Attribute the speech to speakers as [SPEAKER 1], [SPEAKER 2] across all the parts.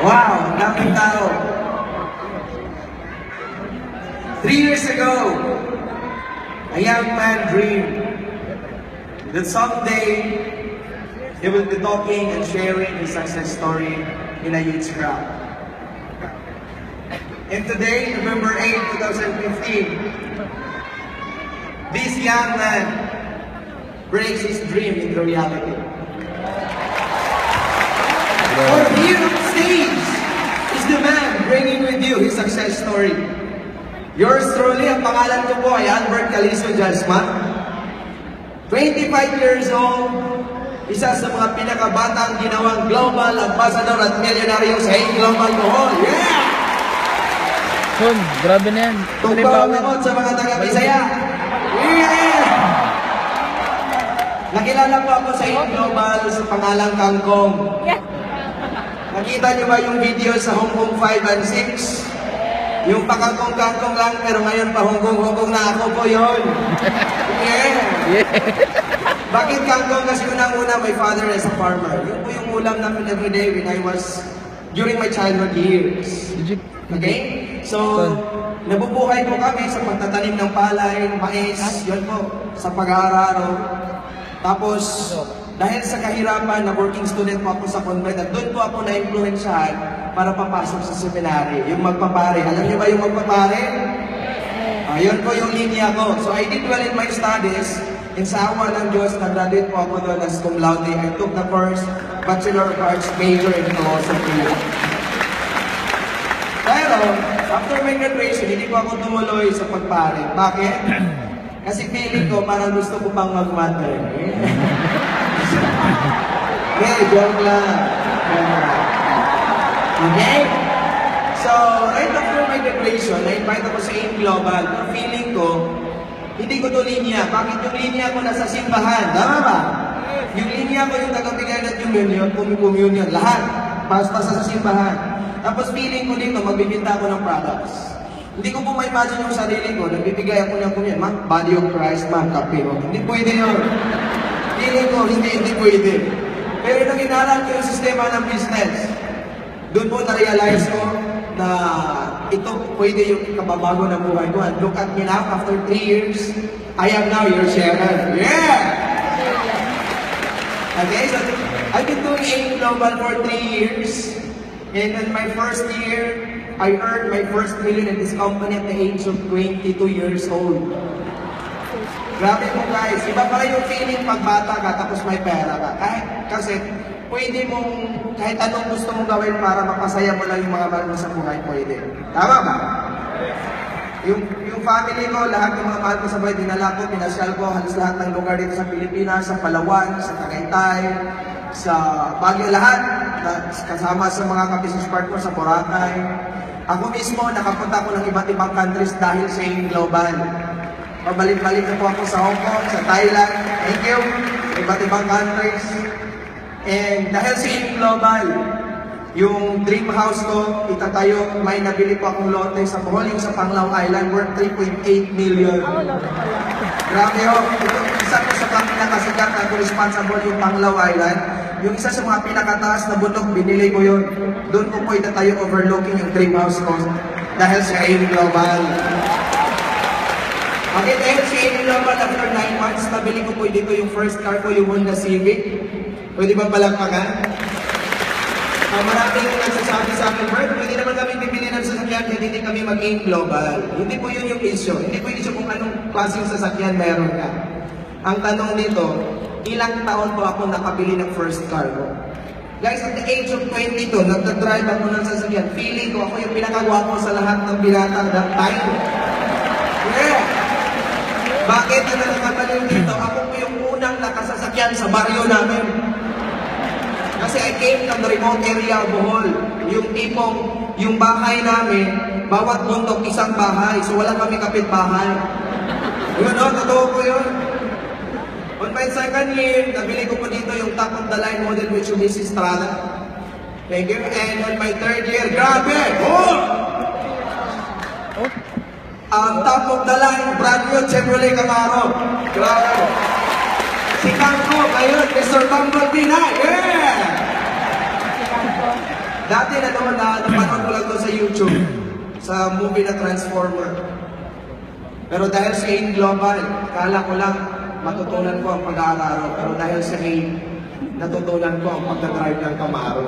[SPEAKER 1] Wow, ang daming tao. 3 years ago, a young man dreamed that someday he will be talking and sharing his success story in a huge crowd. And today, November 8, 2015, this young man brings his dream into reality. For here on stage is the man bringing with you his success story. Yours truly, ang pangalan ko po ay Albert Calizo Jasman. 25 years old, isa sa mga pinakabatang ginawang global ambassador at milyonaryo sa global noon. Yeah!
[SPEAKER 2] Son, grabe na yan.
[SPEAKER 1] Tugpawangot sa mga taga-Bisaya. Yeah! Nakilala po ako sa global sa pangalang Kangkong. Nakita niyo ba yung video sa Hong Kong 5 and 6? Yung pakangkong-kangkong lang, pero ngayon pa Hong Kong na ako po yun. Yeah! Bakit kangkong? Kasi unang-una, my father is a farmer. Yun po yung ulam namin every day when I was, during my childhood years. Okay? So, nabubuhay po kami sa pagtatanim ng palay, mais, yun po, sa pag-aararo. Tapos, dahil sa kahirapan na working student po ako sa convent, at doon po ako na-influensyahan para papasok sa seminary, yung magpapare. Alam niyo ba yung magpapare? Yun po yung linya ko. So I did well in my studies. And sa awa ng Diyos, nag-graduate po ako doon as cum laude. I took the first Bachelor of Arts major in philosophy. Pero, after my graduation, hindi po ako tumuloy sa pagpare. Bakit? Kasi feeling ko, parang gusto ko pang mag-matter. Okay, joke lang. Okay? So, right after my graduation, na-invite ako sa AIM Global. Pero feeling ko, hindi ko to linya. Bakit yung linya ko nasa simbahan? Tama ba? Yung linya ko yung tagabigay ng communion, lahat. Basta sa simbahan. Tapos feeling ko dito, magbibinta ako ng products. Hindi ko po ma-imagine yung sarili ko, nagbibigay ako ng communion. Man, body of Christ, man, kape. Hindi pwede yun. Feeling ko, hindi pwede. Pero nung inaral ko yung sistema ng business, doon po na-realize ko na ito pwede yung kababago ng buhay ko. And look at me now, after 3 years, I am now your sharer. Yeah! Okay, so I've been doing AIM Global for 3 years. And in my first year, I earned my first million in this company at the age of 22 years old. Grabe mo guys, iba pala yung feeling pag bata ka tapos may pera ka. Kasi pwede mong, kahit anong gusto mong gawin para mapasaya mo lang yung mga mahal mo sa buhay, pwede. Tama ba? Yung family ko, lahat ng mga mahal ko sa buhay, dinala ko, pinasyal ko, halos lahat ng lugar dito sa Pilipinas, sa Palawan, sa Tagaytay, sa Baguio, lahat. Kasama sa mga ka-business partner sa Boracay. Ako mismo, nakapunta ko ng iba't ibang countries dahil sa AIM Global. Pabalik-balik na po ako sa Hong Kong, sa Thailand, thank you, iba't ibang countries. And dahil sa AIM Global, yung dream house ko, itatayo, may nabili po akong lote sa Bohol, yung sa Panglao Island, worth 3.8 million. Grabe ho, ito isa po sa pinakasikat na responsible yung Panglao Island. Yung isa sa mga pinakataas na bundok, binili ko yun. Doon ko po itatayo overlooking yung dream house ko dahil sa AIM Global. Okay, dahil sa AIM Global, after 9 months, nabili ko po dito yung first car ko, yung Honda Civic. Pwede ba palakpakan? Maraming nagsasabi sa akin, Bert, pwede naman kami bibili ng sasakyan, hindi kami mag-AIM Global. Hindi po yun yung issue. Hindi po yung issue kung anong klaseng sasakyan meron ka. Ang tanong dito, ilang taon po ako nakabili ng first car ko? Guys, at the age of 22, nagdadrive ako ng sasakyan. Feeling ko ako yung pinakagwapo sa lahat ng binata that time. Yeah! Bakit na nakakabaliw dito? Ako po yung unang nakasasakyan sa baryo namin. Kasi I came from the remote area of Bohol. Yung tipong, yung bahay namin, bawat bundok isang bahay. So wala kami kapitbahay. Yun o, totoo po yun. On my second year, nabili ko po dito yung top of the line model which is Mrs. Strada. Thank you. And on my third year, grabe! Oh! Ang top of the line, brand new Chevrolet Camaro. Grabe! Si Kangko, ngayon, Mr. Bumblebee na! Yeah! Dati napanood ko lang to sa YouTube, sa movie na Transformer. Pero dahil sa AIM Global, kala ko lang matutunan ko ang pag-aaral. Pero dahil sa AIM, natutunan ko ang pagdadrive ng Camaro.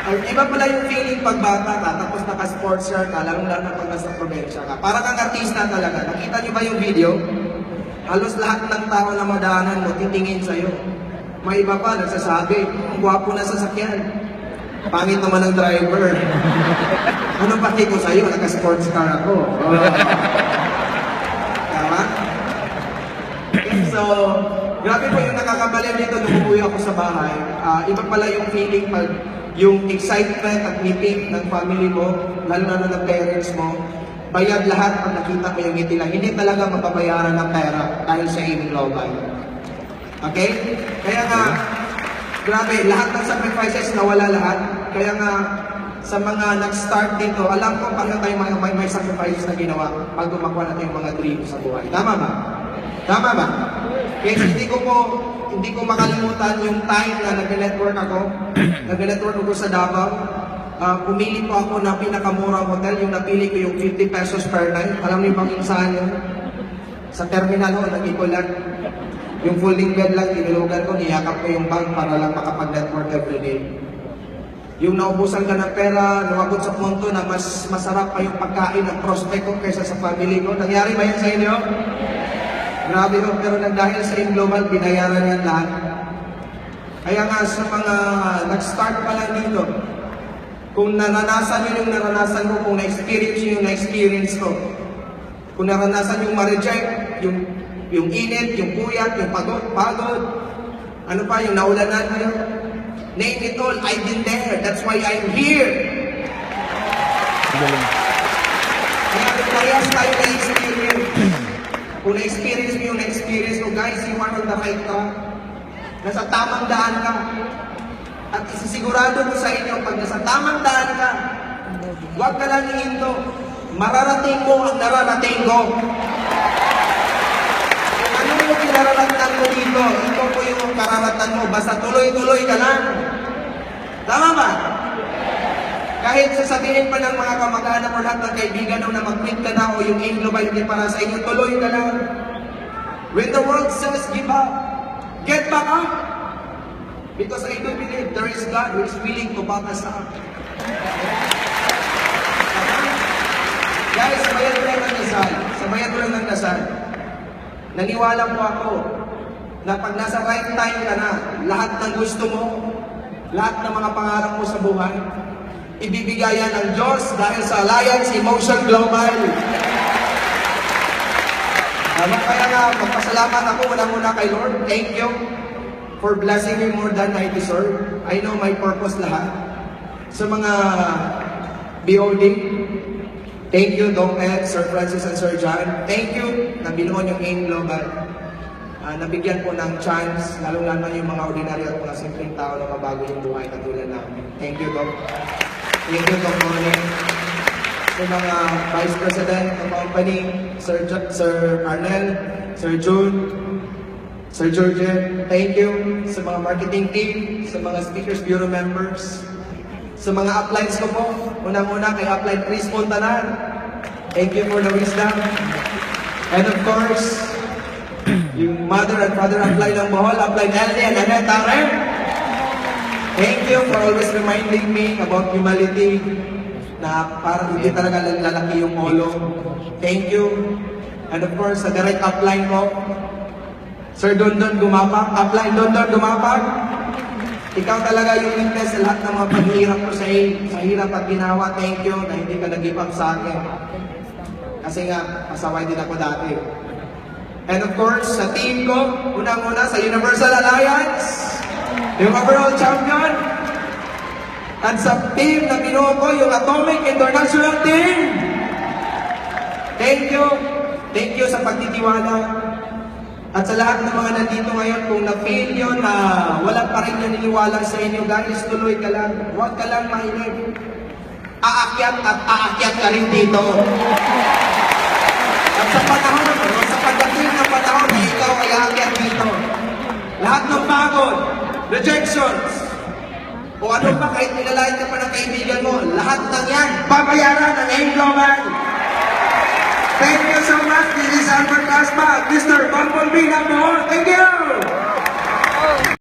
[SPEAKER 1] Ay, iba pala yung feeling pag bata ka, tapos naka-sports car ka, lalo na pag nasa probinsya ka. Parang kang artista talaga. Nakita niyo ba yung video? Halos lahat ng tao na madaanan mo, titingin sa'yo. May iba pa, nagsasabi, ang gwapo na sasakyan. Pangit naman ang driver. Anong paki ko sa'yo? Naka-sports car ako. Tama? So, grabe po yung nakakabaliw dito nung umuwi ako sa bahay. Iba pala yung feeling pag yung excitement at meeting ng family mo, lalo na ng parents mo, bayad lahat pag nakita mo yung ngiti lang. Hindi talaga mababayaran ng pera dahil sa AIM Global. Okay? Kaya nga, grabe, lahat ng sacrifices nawala lahat. Kaya nga, sa mga nag-start dito, alam ko paano tayo may sacrifices na ginawa pag gumawa natin yung mga dreams sa buhay. Tama ba? Tama ba? Kaya hindi ko makalimutan yung time na nag-network ako. Nag-network ako sa Davao. Pumili po ako ng pinakamurang hotel. Yung napili ko yung 50 pesos per night. Alam niyo bang saan yun? Sa terminal ho, nag-ikulan. Yung folding bed lang, tinilugan ko, niyakap ko yung bag para lang makapag-network everyday. Yung naubusan ka ng pera, lumabot sa punto na mas masarap pa yung pagkain ng prospect ko kaysa sa family ko. Nangyari ba yan sa inyo? Grabe ho, pero dahil sa AIM Global, binayaran yan lahat. Kaya nga sa mga nag-start pa lang dito, kung naranasan nyo yung naranasan ko, kung na-experience nyo yung na-experience ko, kung naranasan yung ma-reject, yung init, yung puyat, yung pagod, ano pa, yung naulanan nyo, name it all, I've been there. That's why I'm here. Kaya parehas tayo na-experience. Kung na-experience mo yung na-experience ko, guys, you are on the right track. Nasa tamang daan ka. At isisigurado ko sa inyo, pag nasa tamang daan ka, huwag ka lang hihinto. Mararating mo ang nararating ko. Kung ano yung kinararatan mo dito, ito po yung kararatan mo. Basta tuloy-tuloy ka lang. Tama ba? Kahit sasabihin pa ng mga kamag-anak o lahat ng kaibigan na mag-quit ka na o yung AIM Global hindi para sa inyo, tuloy ka lang. When the world says give up, get back up. Because I do believe there is God who is willing to back us up. Guys, sabayan ko lang ng dasal. Sabayan ko lang ng dasal. Naniwala po ako na pag nasa right time ka na, lahat ng gusto mo, lahat ng mga pangarap mo sa buhay, ibibigayan ng Diyos dahil sa Alliance Emotion Global. Kaya nga, magpasalamat ako unang-una kay Lord. Thank you for blessing me more than I deserve. I know my purpose lahat. Sa mga BOD, thank you, Doc Ed, Sir Francis and Sir John. Thank you na binuon yung AIM Global. Nabigyan po ng chance, lalo-lalo yung mga ordinaryo at mga simpleng tao na mabago yung buhay katulad namin. Thank you, Doc. Thank you, Doc Morning. Sa mga Vice President ng company, Sir Arnel, Sir June, Sir George, thank you. Sa mga marketing team, sa mga Speakers Bureau members, sa mga uplines ko po, unang-una kay Upline Chris Montanar, thank you for the wisdom. And of course, yung mother and father upline ng Bohol, Upline Ellie and Annette Tarem, thank you for always reminding me about humility, na parang hindi talaga lalaki yung molo. Thank you. And of course, sa direct upline ko, Sir Dondon Gumapag, upline Dondon Gumapag, ikaw talaga yung witness sa lahat ng mga paghihirap ko sa hirap at ginawa. Thank you na hindi ka nag-give up sa akin. Kasi nga, pasaway din ako dati. And of course, sa team ko, unang-una sa Universal Alliance, yung overall champion, at sa team na binuo ko, yung Atomic International Team. Thank you. Thank you sa pagtitiwala. At sa lahat ng mga nandito ngayon, kung na-feel nyo na wala pa rin naniniwala sa inyo, guys, tuloy ka lang. Huwag ka lang mahilig. Aakyat at aakyat ka rin dito. At sa panahon, sa pagdating ng panahon na ikaw ay aakyat dito, lahat ng pagod, rejections, o ano pa kahit nilalait ka pa ng kaibigan mo, lahat ng yan, babayaran ng AIM Global. Thank you so much. This is Albert Casma, Mr. Bumblebee number 1.